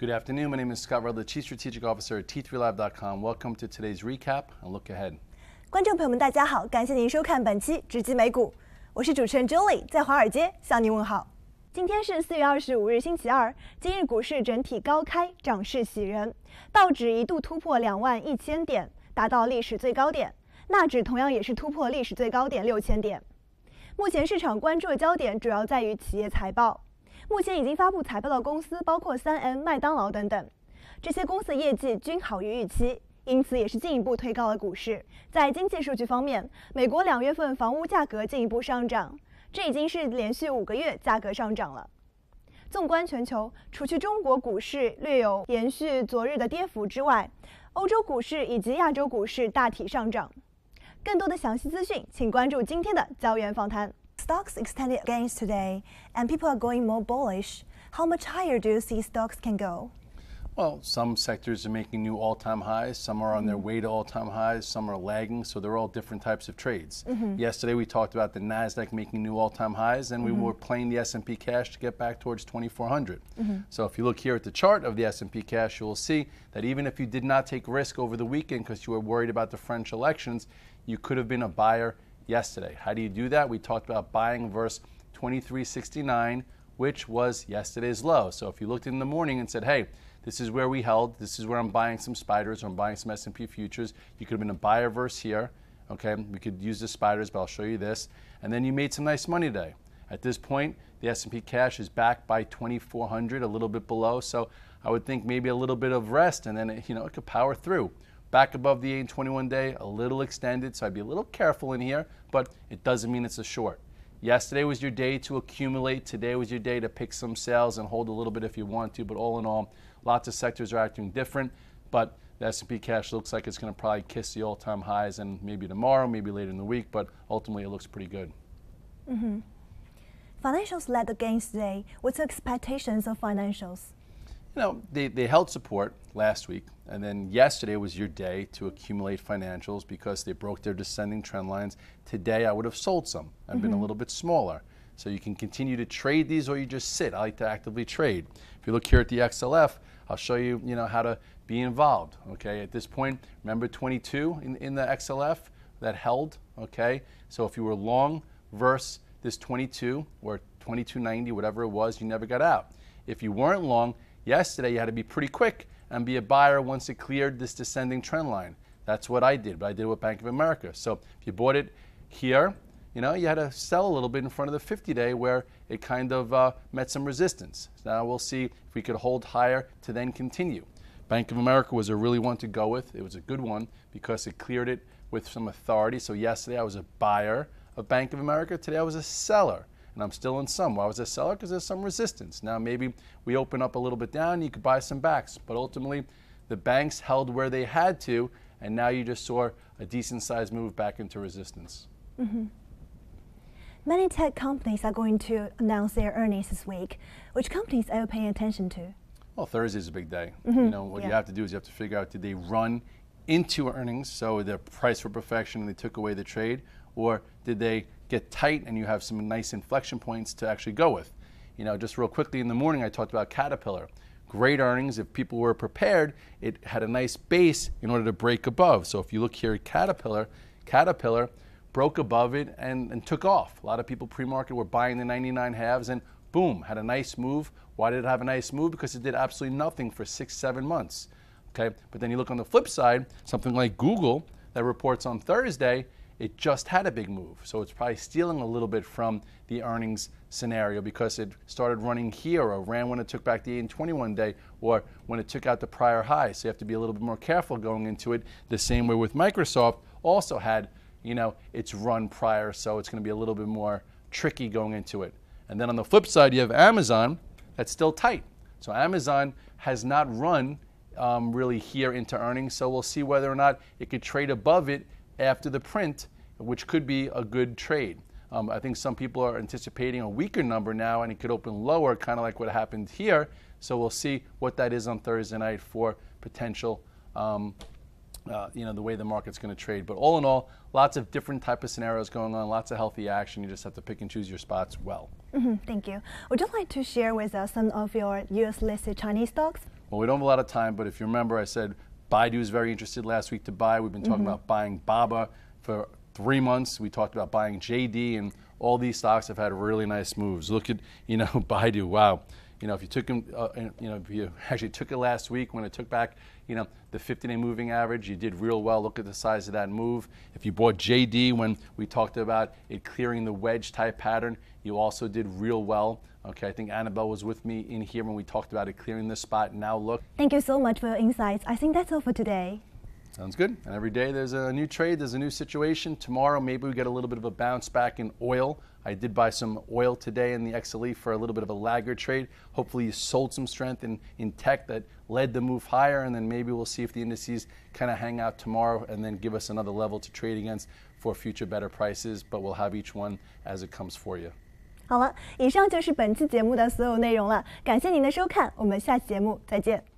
Good afternoon. My name is Scott Rudd, the Chief Strategic Officer at T3Live.com. Welcome to today's recap and look ahead. 观众朋友们，大家好，感谢您收看本期直击美股，我是主持人 Julie， 在华尔街向您问好。今天是4月25日，星期二。今日股市整体高开，涨势喜人，道指一度突破21000点，达到历史最高点。纳指同样也是突破历史最高点6000点。目前市场关注的焦点主要在于企业财报。目前已经发布财报的公司包括3M、麦当劳等等，这些公司业绩均好于预期，因此也是进一步推高了股市。在经济数据方面，美国2月份房屋价格进一步上涨，这已经是连续5个月价格上涨了。纵观全球，除去中国股市略有延续昨日的跌幅之外，欧洲股市以及亚洲股市大体上涨。更多的详细资讯，请关注今天的焦源访谈。Stocks extended gains today, and people are going more bullish. How much higher do you see stocks can go? Well, some sectors are making new all-time highs. Some are on their way to all-time highs. Some are lagging. So they're all different types of trades. Yesterday, we talked about the NASDAQ making new all-time highs, and we were playing the S&P cash to get back towards 2,400. So if you look here at the chart of the S&P cash, you will see that even if you did not take risk over the weekend because you were worried about the French elections, you could have been a buyer yesterday. How do you do that? We talked about buying versus 2369, which was yesterday's low. So if you looked in the morning and said, hey, this is where we held, this is where I'm buying some spiders, or I'm buying some S&P futures, you could have been a buyer versus here. Okay, we could use the spiders, but I'll show you this. And then you made some nice money today. At this point, the S&P cash is back by 2,400, a little bit below. So I would think maybe a little bit of rest, and then it could power through. Back above the 821 day, a little extended, so I'd be a little careful in here, but it doesn't mean it's a short. Yesterday was your day to accumulate. Today was your day to pick some sales and hold a little bit if you want to, but all in all, lots of sectors are acting different, but the S&P cash looks like it's going to probably kiss the all-time highs, and maybe tomorrow, maybe later in the week, but ultimately it looks pretty good. Financials led the gains today. What's your expectations of financials? They held support last week, and then yesterday was your day to accumulate financials because they broke their descending trend lines. Today I would have sold some. I've been a little bit smaller. So you can continue to trade these, or you just sit. I like to actively trade. If you look here at the XLF, I'll show you, how to be involved. Okay, at this point, remember 22 in the XLF that held. Okay, so if you were long versus this 22 or 22.90, whatever it was, you never got out. If you weren't long, yesterday you had to be pretty quick and be a buyer once it cleared this descending trend line. That's what I did, but I did it with Bank of America. So if you bought it here, you had to sell a little bit in front of the 50-day where it kind of met some resistance. So now we'll see if we could hold higher to then continue. Bank of America was a really one to go with. It was a good one because it cleared it with some authority. So yesterday I was a buyer of Bank of America. Today I was a seller. And I'm still in some. Why was I a seller? Because there's some resistance. Now maybe we open up a little bit down, you could buy some backs. But ultimately, the banks held where they had to, and now you just saw a decent-sized move back into resistance. Many tech companies are going to announce their earnings this week. Which companies are you paying attention to? Well, Thursday is a big day. What you have to do is you have to figure out, did they run into earnings, so they're priced for perfection and they took away the trade, or did they get tight and you have some nice inflection points to actually go with? Just real quickly in the morning I talked about Caterpillar. Great earnings. If people were prepared, it had a nice base in order to break above. So if you look here at Caterpillar broke above it and took off. A lot of people pre-market were buying the 99 halves and boom, had a nice move. Why did it have a nice move? Because it did absolutely nothing for 6-7 months. Okay, but then you look on the flip side, something like Google that reports on Thursday, it just had a big move. So it's probably stealing a little bit from the earnings scenario because it started running here or ran when it took back the 821 day or when it took out the prior high. So you have to be a little bit more careful going into it. The same way with Microsoft also had, its run prior, so it's going to be a little bit more tricky going into it. And then on the flip side, you have Amazon that's still tight. So Amazon has not run really here into earnings, so we'll see whether or not it could trade above it after the print, which could be a good trade. I think some people are anticipating a weaker number now, and it could open lower, kind of like what happened here. So we'll see what that is on Thursday night for potential, the way the market's going to trade. But all in all, lots of different type of scenarios going on, lots of healthy action. You just have to pick and choose your spots well. Thank you. Would you like to share with us some of your U.S. listed Chinese stocks? Well, we don't have a lot of time, but if you remember, I said Baidu is very interested last week to buy. We've been talking about buying Baba for 3 months. We talked about buying JD, and all these stocks have had really nice moves. Look at, Baidu. Wow. If you took them, if you actually took it last week when it took back, the 50-day moving average, you did real well. Look at the size of that move. If you bought JD when we talked about it clearing the wedge type pattern, you also did real well. Okay, I think Annabelle was with me in here when we talked about it clearing the spot. Now look. Thank you so much for your insights. I think that's all for today. Sounds good. And every day there's a new trade, there's a new situation. Tomorrow maybe we get a little bit of a bounce back in oil. I did buy some oil today in the XLE for a little bit of a laggard trade. Hopefully you sold some strength in tech that led the move higher, and then maybe we'll see if the indices kind of hang out tomorrow and then give us another level to trade against for future better prices, but we'll have each one as it comes for you. 好了，以上就是本期节目的所有内容了，感谢您的收看，我们下期节目再见。